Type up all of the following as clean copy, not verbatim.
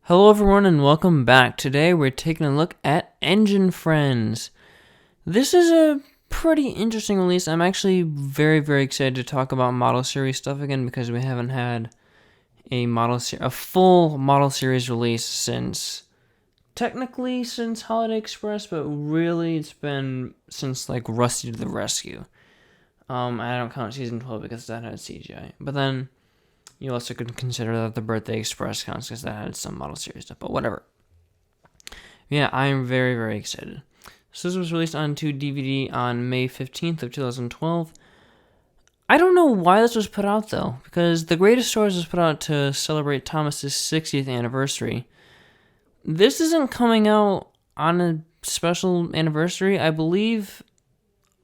Hello everyone and welcome back. Today we're taking a look at Engine Friends. This is a pretty interesting release. I'm actually very excited to talk about model series stuff again because we haven't had a full model series release since Holiday Express, but really it's been since like Rusty to the Rescue. I don't count season 12 because that had CGI. But then you also could consider that the Birthday Express counts because that had some model series stuff, but whatever. Yeah, I am very excited. So this was released onto DVD on May 15th of 2012. I don't know why this was put out, though, because The Greatest Stories was put out to celebrate Thomas's 60th anniversary. This isn't coming out on a special anniversary. I believe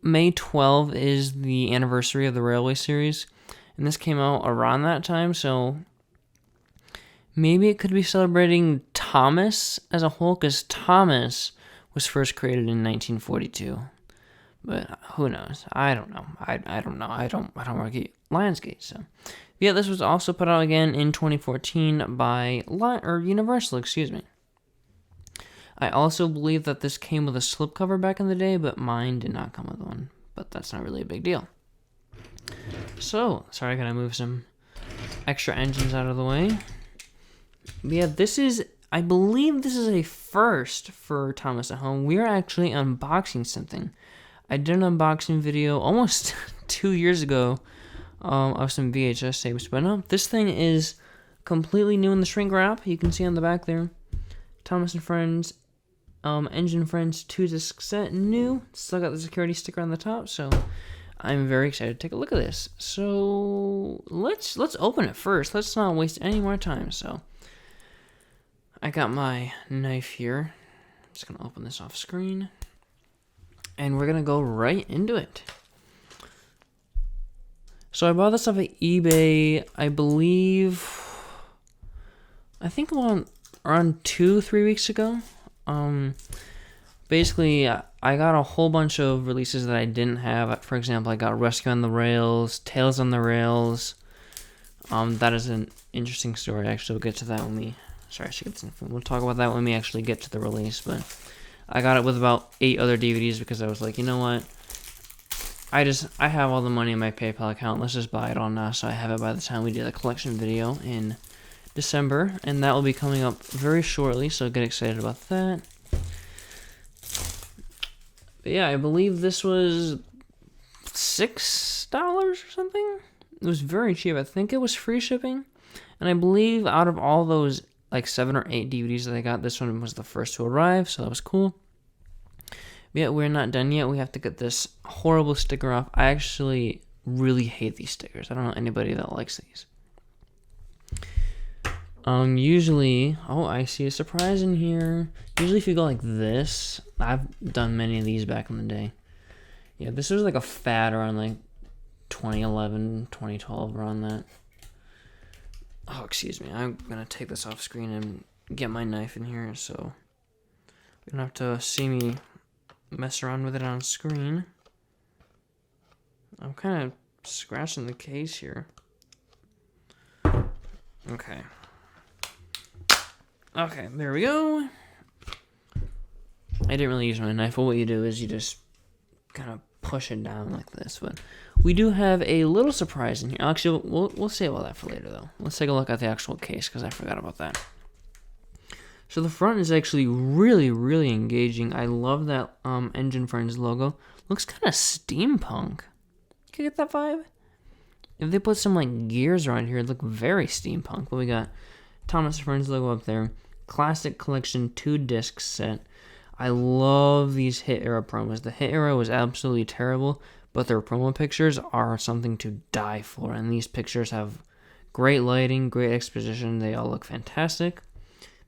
May 12 is the anniversary of the Railway series. And this came out around that time, so maybe it could be celebrating Thomas as a whole, because Thomas was first created in 1942. But who knows? I don't know. I don't know. I don't work at Lionsgate, so yeah. This was also put out again in 2014 by Universal. Excuse me. I also believe that this came with a slipcover back in the day, but mine did not come with one. But that's not really a big deal. So, sorry, I gotta move some extra engines out of the way. But yeah, I believe this is a first for Thomas at Home. We are actually unboxing something. I did an unboxing video almost 2 years ago of some VHS tapes, but no, this thing is completely new in the shrink wrap. You can see on the back there, Thomas and Friends, Engine Friends 2-disc set, new. Still got the security sticker on the top, so I'm very excited to take a look at this. So let's open it first. Let's not waste any more time. So I got my knife here. I'm just gonna open this off screen, and we're gonna go right into it. So I bought this off of eBay. I think around 2-3 weeks ago. Basically, I got a whole bunch of releases that I didn't have. For example, I got Rescue on the Rails, Tales on the Rails. That is an interesting story. Actually, we'll get to that we'll talk about that when we actually get to the release. But I got it with about 8 other DVDs because I was like, you know what? I have all the money in my PayPal account. Let's just buy it all now, so I have it by the time we do the collection video in December, and that will be coming up very shortly. So get excited about that. But yeah, I believe this was $6 or something. It was very cheap. I think it was free shipping. And I believe out of all those like 7 or 8 DVDs that I got, this one was the first to arrive, so that was cool. But yeah, we're not done yet. We have to get this horrible sticker off. I actually really hate these stickers. I don't know anybody that likes these. Usually, I see a surprise in here. Usually if you go like this, I've done many of these back in the day. Yeah, this was like a fad around like 2011, 2012, around that. Oh, excuse me. I'm gonna take this off screen and get my knife in here so you don't have to see me mess around with it on screen. I'm kind of scratching the case here. Okay, there we go. I didn't really use my knife, but what you do is you just kind of push it down like this. But we do have a little surprise in here. Actually, we'll save all that for later, though. Let's take a look at the actual case, because I forgot about that. So the front is actually really engaging. I love that Engine Friends logo. Looks kind of steampunk. You get that vibe? If they put some like gears around here, it'd look very steampunk. But we got Thomas Friends logo up there. Classic Collection 2-disc set. I love these Hit Era promos. The Hit Era was absolutely terrible, but their promo pictures are something to die for. And these pictures have great lighting, great exposition. They all look fantastic.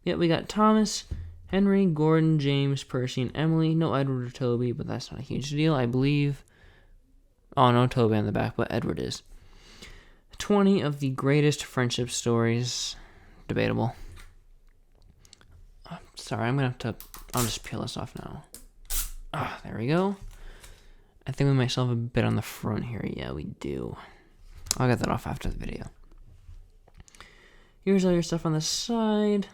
Yet we got Thomas, Henry, Gordon, James, Percy, and Emily. No Edward or Toby, but that's not a huge deal, I believe. Oh, no Toby on the back, but Edward is. 20 of the greatest friendship stories. Debatable. Sorry, I'll just peel this off now. There we go. I think we might still have a bit on the front here. Yeah, we do. I'll get that off after the video. Here's all your stuff on the side.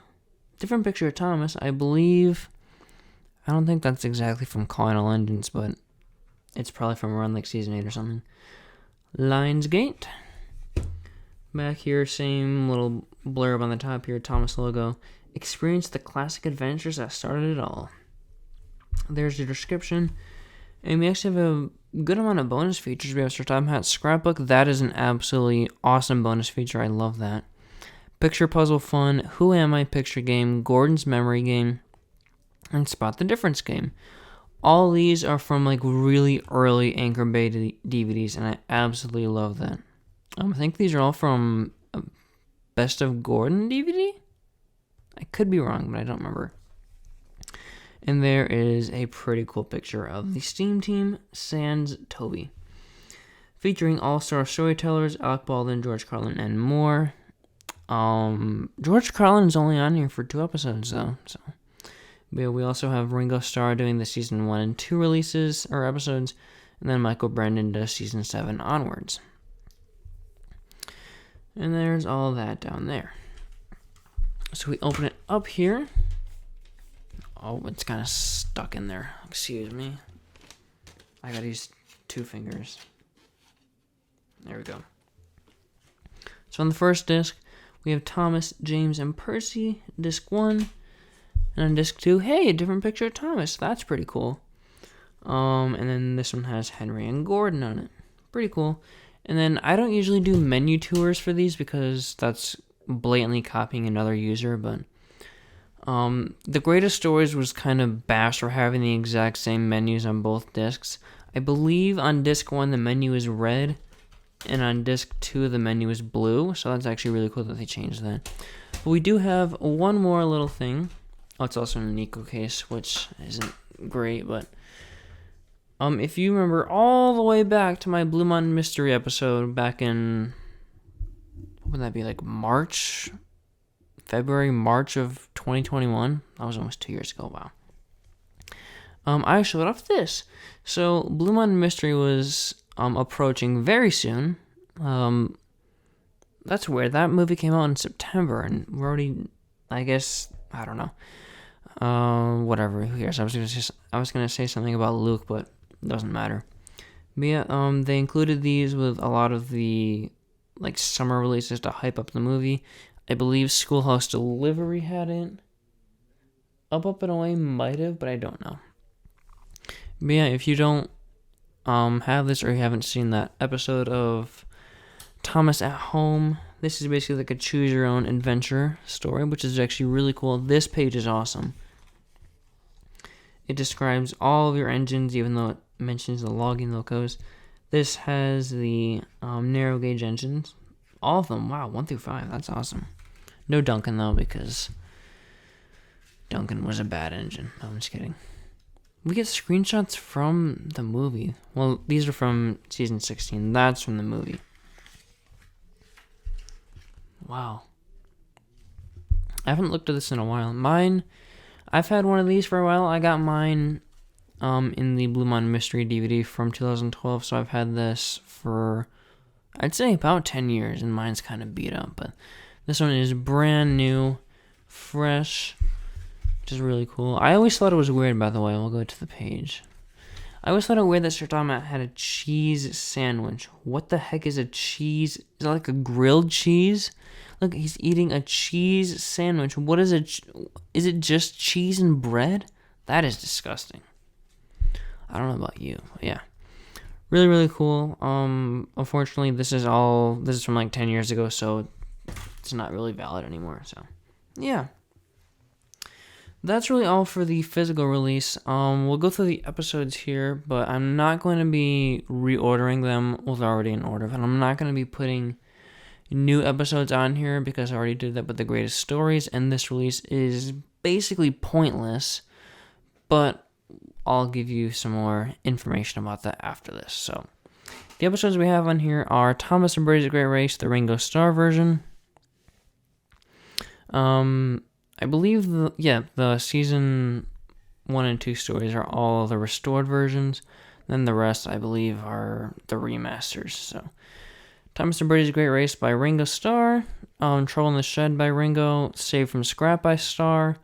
Different Picture of Thomas, I believe. I don't think that's exactly from Calling All Engines, but it's probably from around like season 8 or something. Lionsgate. Back here, same little blurb on the top here, Thomas logo. Experience the classic adventures that started it all. There's your description. And we actually have a good amount of bonus features. We have Sir Tom Hatt's scrapbook. That is an absolutely awesome bonus feature. I love that. Picture puzzle fun, Who Am I picture game, Gordon's memory game, and Spot the Difference game. All these are from like really early Anchor Bay DVDs, and I absolutely love that. I think these are all from Best of Gordon DVD? I could be wrong, but I don't remember. And there is a pretty cool picture of the Steam Team, sans Toby. Featuring all-star storytellers, Alec Baldwin, George Carlin, and more. George Carlin is only on here for 2 episodes, though. So, but we also have Ringo Starr doing the season 1 and 2 releases, or episodes. And then Michael Brendan does season 7 onwards. And there's all that down there. So we open it up here. Oh, it's kind of stuck in there. Excuse me. I gotta use 2 fingers. There we go. So on the first disc, we have Thomas, James, and Percy, disc 1. And on disc 2, hey, a different picture of Thomas. That's pretty cool. And then this one has Henry and Gordon on it. Pretty cool. And then I don't usually do menu tours for these because that's blatantly copying another user, but The Greatest Stories was kind of bashed for having the exact same menus on both discs. I believe on disc 1 the menu is red, and on disc 2 the menu is blue, so that's actually really cool that they changed that. But we do have one more little thing. Oh, it's also in an Nico case, which isn't great, but if you remember all the way back to my Blue Mountain Mystery episode back in, what would that be, like March of 2021? That was almost 2 years ago, wow. I showed off this. So, Blue Mountain Mystery was approaching very soon. That's weird. That movie came out in September, and we're already, I guess, I don't know. Whatever, who cares? I was gonna say something about Luke, but it doesn't matter. But yeah, they included these with a lot of the like summer releases to hype up the movie. I believe Schoolhouse Delivery had it. Up and Away might have, but I don't know. But yeah, if you don't have this or you haven't seen that episode of Thomas at Home, this is basically like a choose your own adventure story, which is actually really cool. This page is awesome. It describes all of your engines, even though it mentions the logging locos. This has the narrow gauge engines. All of them. Wow, 1 through 5. That's awesome. No Duncan, though, because Duncan was a bad engine. No, I'm just kidding. We get screenshots from the movie. Well, these are from season 16. That's from the movie. Wow. I haven't looked at this in a while. I've had one of these for a while. I got mine in the Blue Mountain Mystery DVD from 2012, so I've had this for, I'd say, about 10 years, and mine's kind of beat up, but this one is brand new, fresh, which is really cool. I always thought it was weird, by the way. We'll go to the page. I always thought it weird that Sir Tom had a cheese sandwich. What the heck is a cheese? Is that like a grilled cheese? Look, he's eating a cheese sandwich. What is is it just cheese and bread? That is disgusting. I don't know about you, but yeah. Really, really cool. Unfortunately, this is from like 10 years ago, so it's not really valid anymore, so yeah. That's really all for the physical release. We'll go through the episodes here, but I'm not going to be reordering them with already in order, and I'm not going to be putting new episodes on here because I already did that with The Greatest Stories, and this release is basically pointless, but I'll give you some more information about that after this. So, the episodes we have on here are Thomas and Brady's Great Race, the Ringo Starr version. I believe the season 1 and 2 stories are all the restored versions. Then the rest, I believe, are the remasters. So, Thomas and Brady's Great Race by Ringo Starr. Trouble in the Shed by Ringo, Saved from Scrap by Star,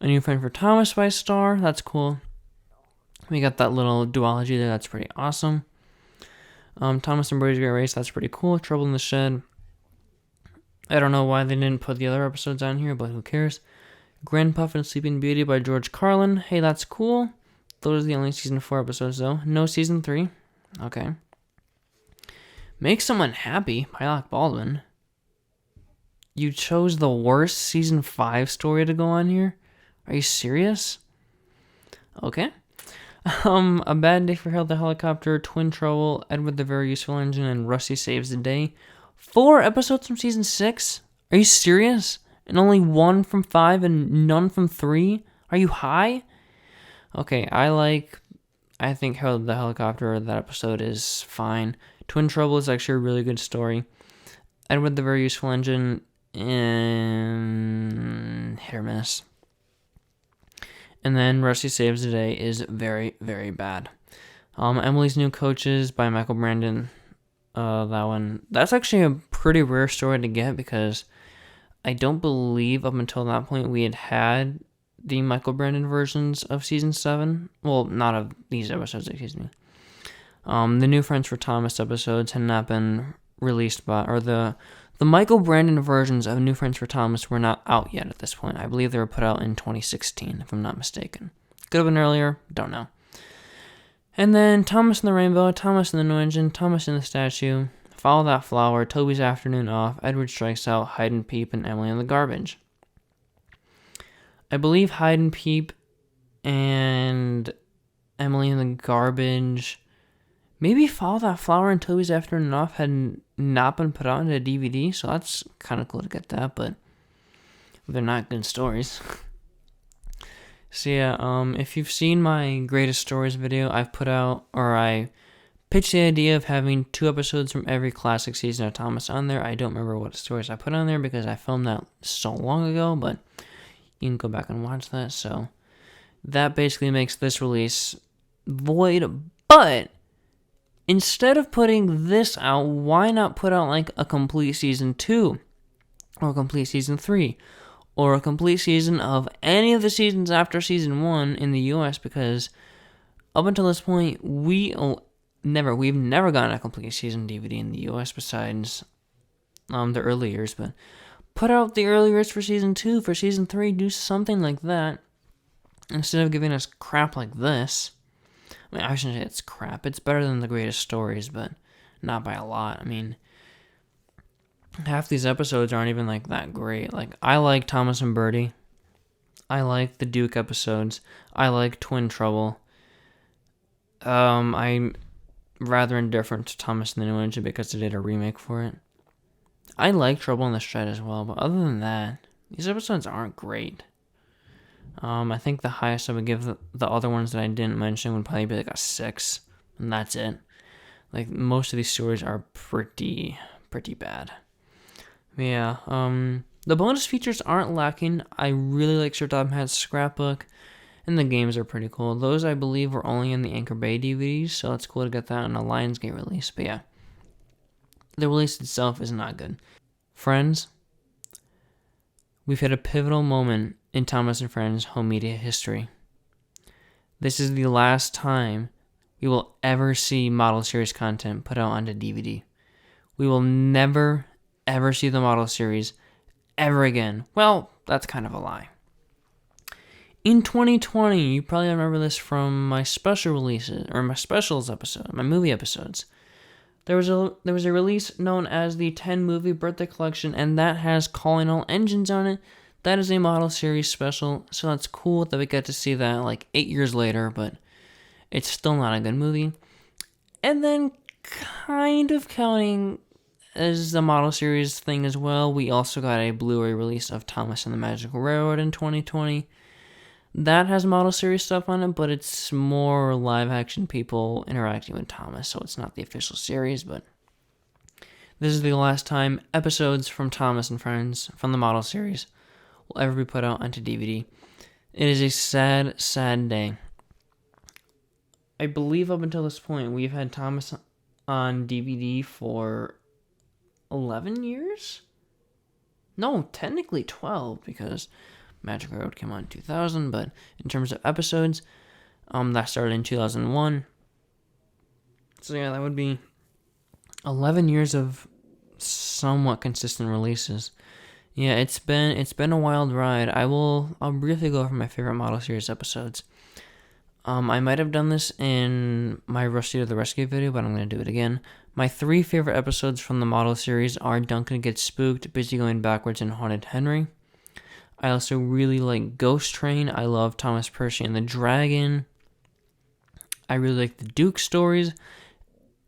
A New Friend for Thomas by Star. That's cool. We got that little duology there. That's pretty awesome. Thomas and Birdie's Great Race. That's pretty cool. Trouble in the Shed. I don't know why they didn't put the other episodes on here, but who cares? Grandpuff and Sleeping Beauty by George Carlin. Hey, that's cool. Those are the only season 4 episodes, though. No season 3. Okay. Make Someone Happy by Alec Baldwin. You chose the worst season 5 story to go on here? Are you serious? Okay. A Bad Day for Harold the Helicopter, Twin Trouble, Edward the Very Useful Engine, and Rusty Saves the Day. 4 episodes from season 6? Are you serious? And only 1 from 5 and none from 3? Are you high? Okay, I think Harold the Helicopter, that episode is fine. Twin Trouble is actually a really good story. Edward the Very Useful Engine, hit or miss. And then Rusty Saves the Day is very, very bad. Emily's New Coaches by Michael Brandon. That one, that's actually a pretty rare story to get because I don't believe up until that point we had the Michael Brandon versions of season 7. Well, not of these episodes, excuse me. The New Friends for Thomas episodes had not been released by, or the Michael Brandon versions of New Friends for Thomas were not out yet at this point. I believe they were put out in 2016, if I'm not mistaken. Could have been earlier, don't know. And then Thomas and the Rainbow, Thomas and the New Engine, Thomas and the Statue, Follow That Flower, Toby's Afternoon Off, Edward Strikes Out, Hide and Peep, and Emily in the Garbage. I believe Hide and Peep and Emily in the Garbage, maybe Follow That Flower and Toby's Afternoon Off had not been put out into a DVD, so that's kind of cool to get that, but they're not good stories. So yeah, if you've seen my greatest stories video, I've put out, or I pitched the idea of having 2 episodes from every classic season of Thomas on there. I don't remember what stories I put on there because I filmed that so long ago, but you can go back and watch that. So that basically makes this release void, but instead of putting this out, why not put out like a complete season 2 or a complete season 3? Or a complete season of any of the seasons after season 1 in the US, because up until this point, we've never gotten a complete season DVD in the US besides the early years, but put out the early years for season 2, for season 3, do something like that, instead of giving us crap like this. I mean, I shouldn't say it's crap, it's better than the greatest stories, but not by a lot. I mean, half these episodes aren't even like that great. Like, I like Thomas and Birdie. I like the Duke episodes. I like Twin Trouble. I'm rather indifferent to Thomas and the New Engine because they did a remake for it. I like Trouble in the Shed as well, but other than that, these episodes aren't great. I think the highest I would give the other ones that I didn't mention would probably be like a 6, and that's it. Like, most of these stories are pretty bad. Yeah, the bonus features aren't lacking. I really like Sir Topham Hatt's Scrapbook, and the games are pretty cool. Those, I believe, were only in the Anchor Bay DVDs, so it's cool to get that on a Lionsgate release. But yeah, the release itself is not good. Friends, we've hit a pivotal moment in Thomas and Friends home media history. This is the last time we will ever see model series content put out onto DVD. We will never ever see the model series ever again. Well, that's kind of a lie. In 2020, you probably remember this from my special releases, or my specials episode, my movie episodes. There was a release known as the 10 Movie Birthday Collection, and that has Calling All Engines on it. That is a model series special, so that's cool that we get to see that like 8 years later, but it's still not a good movie. And then, kind of counting as the model series thing as well, we also got a Blu-ray release of Thomas and the Magical Railroad in 2020. That has model series stuff on it, but it's more live-action people interacting with Thomas, so it's not the official series, but this is the last time episodes from Thomas and Friends from the model series will ever be put out onto DVD. It is a sad, sad day. I believe up until this point, we've had Thomas on DVD for 11 years? No, technically 12 because Magic Road came out in 2000, but in terms of episodes, that started in 2001. So yeah, that would be 11 years of somewhat consistent releases. Yeah, it's been a wild ride. I'll briefly go over my favorite model series episodes. I might have done this in my Rusty to the Rescue video, but I'm going to do it again. My 3 favorite episodes from the model series are Duncan Gets Spooked, Busy Going Backwards, and Haunted Henry. I also really like Ghost Train. I love Thomas Percy and the Dragon. I really like the Duke stories.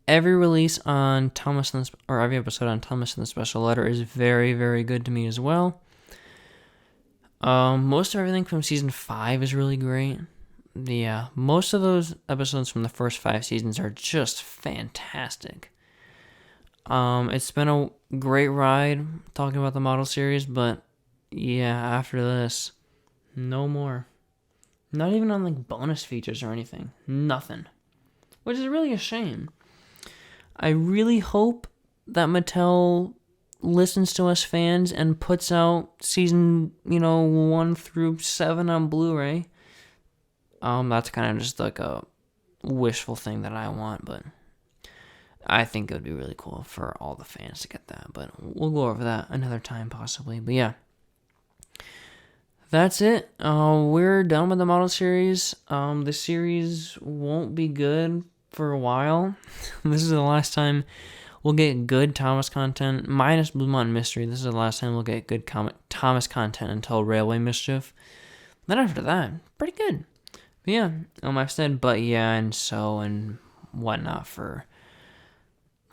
Every release on every episode on Thomas and the Special Letter is very, very good to me as well. Most of everything from season 5 is really great. Yeah, most of those episodes from the first 5 seasons are just fantastic. It's been a great ride talking about the model series, but yeah, after this, no more. Not even on like bonus features or anything. Nothing. Which is really a shame. I really hope that Mattel listens to us fans and puts out season, 1 through 7 on Blu-ray. That's kind of just like a wishful thing that I want, but I think it would be really cool for all the fans to get that. But we'll go over that another time possibly. But yeah, that's it. We're done with the model series. The series won't be good for a while. This is the last time we'll get good Thomas content, minus Blue Mountain Mystery. This is the last time we'll get good Thomas content until Railway Mischief. Then after that, pretty good. But yeah, I've said but yeah and so and whatnot for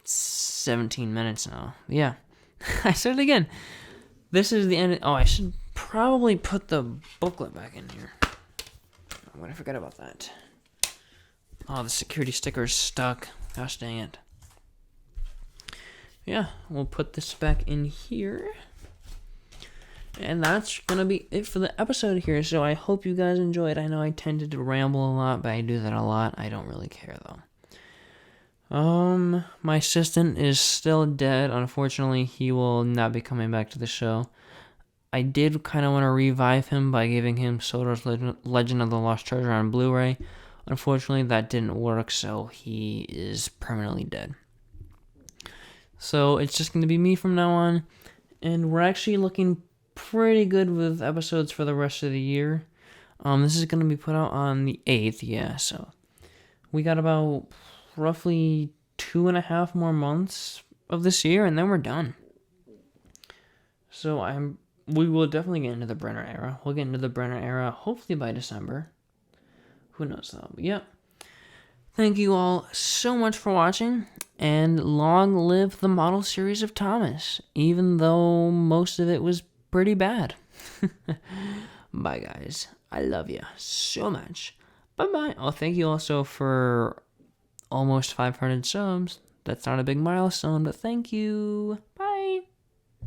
17 minutes now. Yeah, I said it again. This is the end. I should probably put the booklet back in here. I'm going to forget about that. Oh, the security sticker is stuck. Gosh dang it. Yeah, we'll put this back in here. And that's going to be it for the episode here. So I hope you guys enjoyed. I know I tended to ramble a lot, but I do that a lot. I don't really care, though. My assistant is still dead. Unfortunately, he will not be coming back to the show. I did kind of want to revive him by giving him Soda's Legend of the Lost Treasure on Blu-ray. Unfortunately, that didn't work, so he is permanently dead. So it's just going to be me from now on, and we're actually looking pretty good with episodes for the rest of the year. This is going to be put out on the 8th, yeah, so we got about roughly 2.5 more months of this year, and then we're done. So we will definitely get into the Brenner era. We'll get into the Brenner era hopefully by December. Who knows though? But yeah. Thank you all so much for watching, and long live the model series of Thomas, even though most of it was pretty bad. Bye guys. I love you so much. Bye-bye. Oh, thank you also for almost 500 subs. That's not a big milestone, but thank you. Bye.